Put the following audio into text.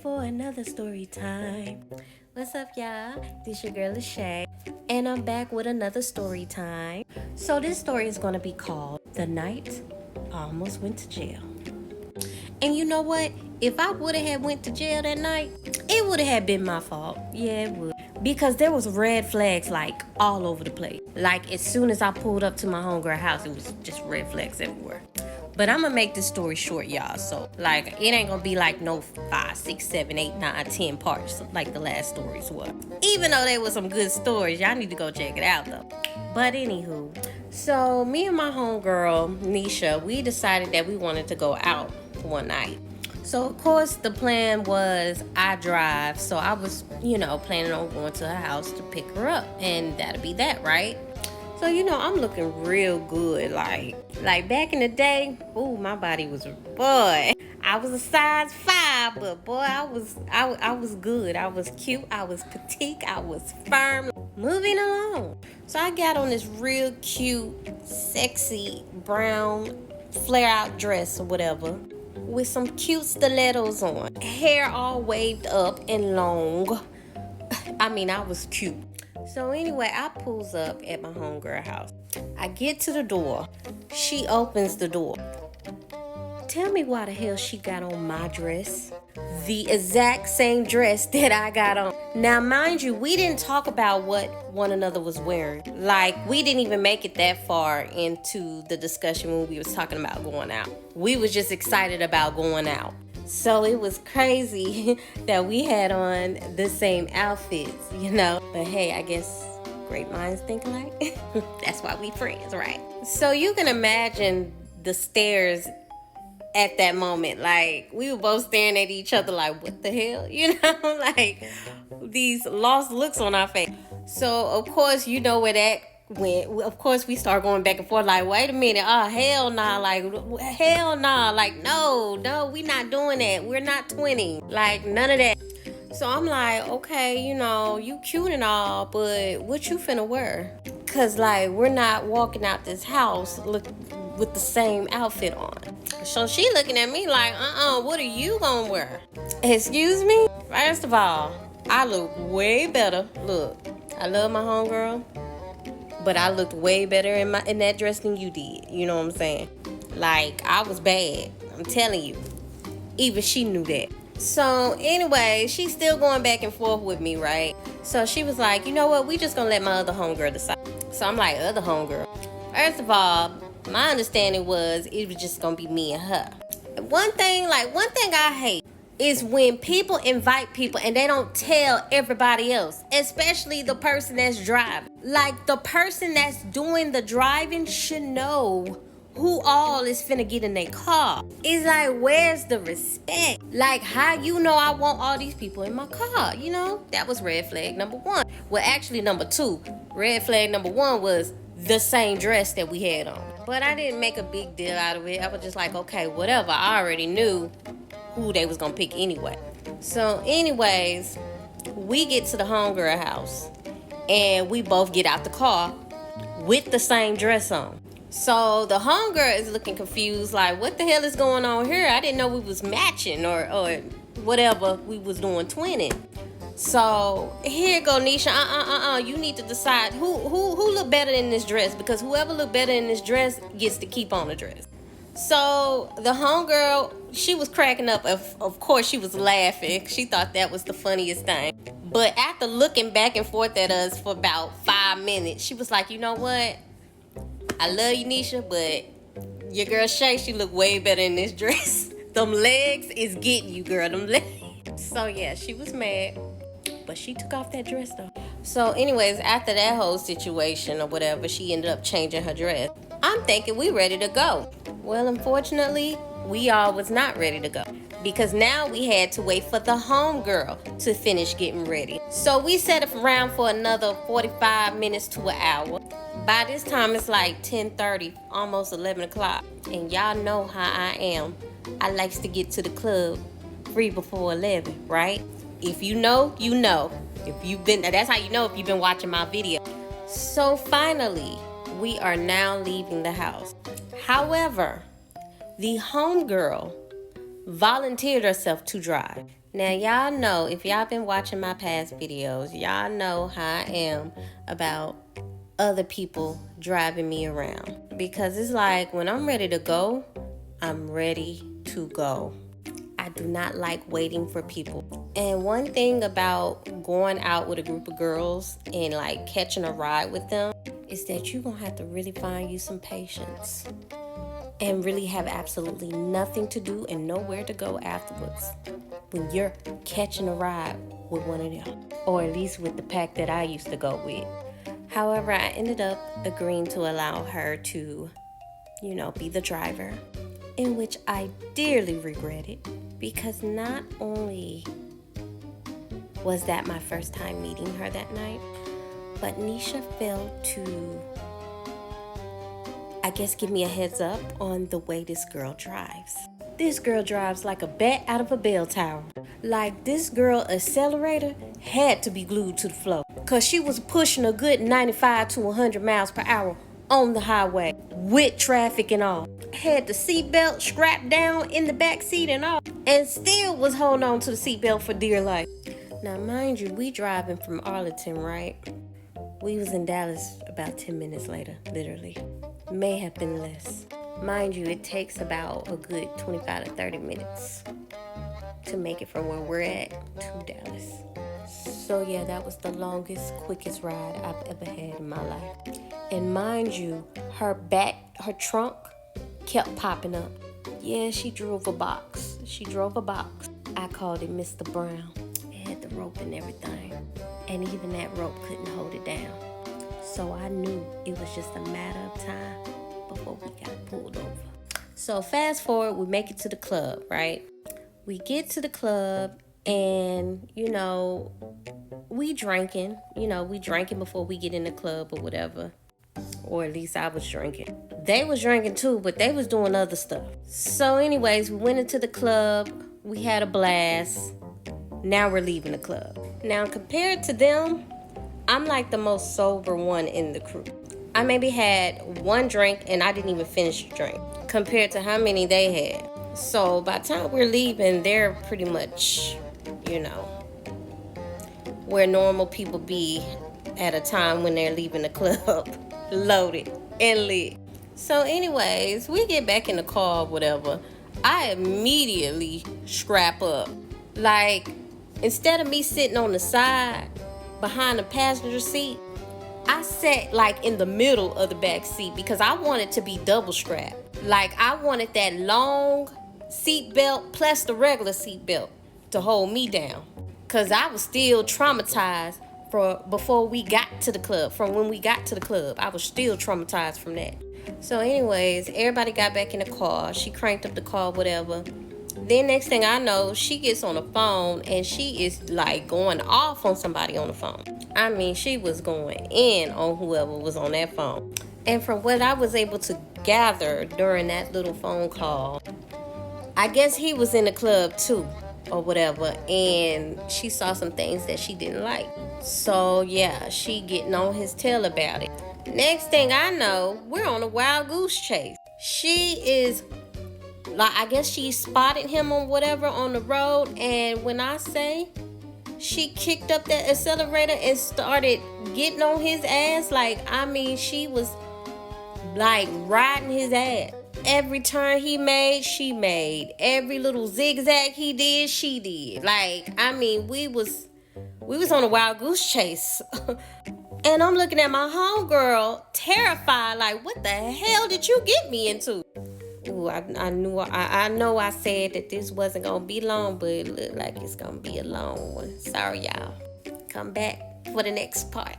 for another story time. What's up, y'all? This your girl Lachey, and I'm back with another story time. So this story is gonna be called "The Night I Almost Went to Jail." And you know what? If I would have went to jail that night, it would have been my fault. Yeah, it would. Because there was red flags like all over the place. Like as soon as I pulled up to my homegirl house, it was just red flags everywhere. But I'm gonna make this story short, y'all. So like it ain't gonna be like no 5, 6, 7, 8, 9, 10 parts like the last stories were. Even though they were some good stories, y'all need to go check it out though. But anywho, so me and my homegirl, Nisha, we decided that we wanted to go out one night. So of course the plan was I drive, so I was, planning on going to her house to pick her up, and that'll be that, right? So I'm looking real good, like back in the day. Ooh, my body was boy. I was a size 5, but boy, I was good. I was cute. I was petite. I was firm. Moving along. So I got on this real cute, sexy brown flare out dress or whatever, with some cute stilettos on, hair all waved up and long. I mean, I was cute. So anyway, I pulls up at my homegirl house. I get to the door. She opens the door. Tell me why the hell she got on my dress. The exact same dress that I got on. Now, mind you, we didn't talk about what one another was wearing. Like, we didn't even make it that far into the discussion when we was talking about going out. We was just excited about going out. So it was crazy that we had on the same outfits, But hey, I guess great minds think alike. That's why we friends, right? So you can imagine the stares at that moment. Like, we were both staring at each other like, what the hell? Like these lost looks on our face. So of course, where that went. Of course, we start going back and forth like, wait a minute, oh hell nah, like hell nah, like no, we not doing that. We're not 20, like none of that. So I'm like, okay, you cute and all, but what you finna wear? Cause like we're not walking out this house with the same outfit on. So she looking at me like, what are you gonna wear? Excuse me? First of all, I look way better. Look, I love my homegirl, but I looked way better in that dress than you did. You know what I'm saying? Like, I was bad. I'm telling you. Even she knew that. So, anyway, she's still going back and forth with me, right? So she was like, you know what? We just gonna let my other homegirl decide. So I'm like, other homegirl? First of all, my understanding was it was just gonna be me and her. One thing I hate is when people invite people and they don't tell everybody else, especially the person that's driving. Like, the person that's doing the driving should know who all is finna get in their car. It's like, where's the respect? Like, how I want all these people in my car, That was red flag number 1. Well, actually number 2. Red flag number 1 was the same dress that we had on. But I didn't make a big deal out of it. I was just like, okay, whatever. I already knew who they was gonna pick anyway. So anyways, we get to the homegirl house and we both get out the car with the same dress on. So the homegirl is looking confused, like, what the hell is going on here? I didn't know we was matching or whatever we was doing, twinning. So here go Nisha, you need to decide who look better in this dress, because whoever look better in this dress gets to keep on the dress. So the homegirl, she was cracking up. Of course, she was laughing. She thought that was the funniest thing. But after looking back and forth at us for about 5 minutes, she was like, you know what? I love you, Nisha, but your girl Shay, she look way better in this dress. Them legs is getting you, girl. Them legs. So yeah, she was mad, but she took off that dress though. So anyways, after that whole situation or whatever, she ended up changing her dress. I'm thinking we ready to go. Well, unfortunately, we all was not ready to go, because now we had to wait for the homegirl to finish getting ready. So we set around for another 45 minutes to an hour. By this time, it's like 10:30, almost 11 o'clock. And y'all know how I am. I likes to get to the club free before 11, right? If you know, you know. That's how you know if you've been watching my video. So finally, we are now leaving the house. However, the homegirl volunteered herself to drive. Now, y'all know, if y'all been watching my past videos, y'all know how I am about other people driving me around. Because it's like, when I'm ready to go, I'm ready to go. I do not like waiting for people. And one thing about going out with a group of girls and like catching a ride with them is that you're going to have to really find you some patience and really have absolutely nothing to do and nowhere to go afterwards when you're catching a ride with one of them, or at least with the pack that I used to go with. However, I ended up agreeing to allow her to, be the driver, in which I dearly regretted, because not only was that my first time meeting her that night, but Nisha failed to, I guess, give me a heads up on the way this girl drives. This girl drives like a bat out of a bell tower. Like, this girl accelerator had to be glued to the floor, because she was pushing a good 95 to 100 miles per hour on the highway with traffic and all. Had the seatbelt strapped down in the back seat and all, and still was holding on to the seatbelt for dear life. Now, mind you, we driving from Arlington, right? We was in Dallas about 10 minutes later, literally. May have been less. Mind you, it takes about a good 25 to 30 minutes to make it from where we're at to Dallas. So yeah, that was the longest, quickest ride I've ever had in my life. And mind you, her trunk kept popping up. Yeah, she drove a box. I called it Mr. Brown. It had the rope and everything. And even that rope couldn't hold it down. So I knew it was just a matter of time before we got pulled over. So fast forward, we make it to the club, right? We get to the club and, we drinking. We drinking before we get in the club or whatever. Or at least I was drinking. They was drinking too, but they was doing other stuff. So anyways, we went into the club. We had a blast. Now we're leaving the club. Now compared to them, I'm like the most sober one in the crew. I maybe had one drink and I didn't even finish the drink compared to how many they had. So by the time we're leaving, they're pretty much, where normal people be at a time when they're leaving the club, loaded and lit. So anyways, we get back in the car, whatever. I immediately strap up. Like, instead of me sitting on the side behind the passenger seat, I sat like in the middle of the back seat because I wanted to be double strapped. Like, I wanted that long seat belt plus the regular seat belt to hold me down, because I was still traumatized before we got to the club. From when we got to the club, I was still traumatized from that. So anyways, everybody got back in the car. She cranked up the car, whatever. Then next thing I know, she gets on the phone and she is like going off on somebody on the phone. I mean, she was going in on whoever was on that phone. And from what I was able to gather during that little phone call, I guess he was in the club too or whatever, and she saw some things that she didn't like. So yeah, she getting on his tail about it. Next thing I know, we're on a wild goose chase. She is like, I guess she spotted him on whatever on the road, and when I say she kicked up that accelerator and started getting on his ass, like, I mean, she was like riding his ass. Every turn he made, she made. Every little zigzag he did, she did. Like, I mean, we was on a wild goose chase. And I'm looking at my homegirl, terrified, like, what the hell did you get me into? Ooh, I know I said that this wasn't going to be long, but it looked like it's going to be a long one. Sorry, y'all. Come back for the next part.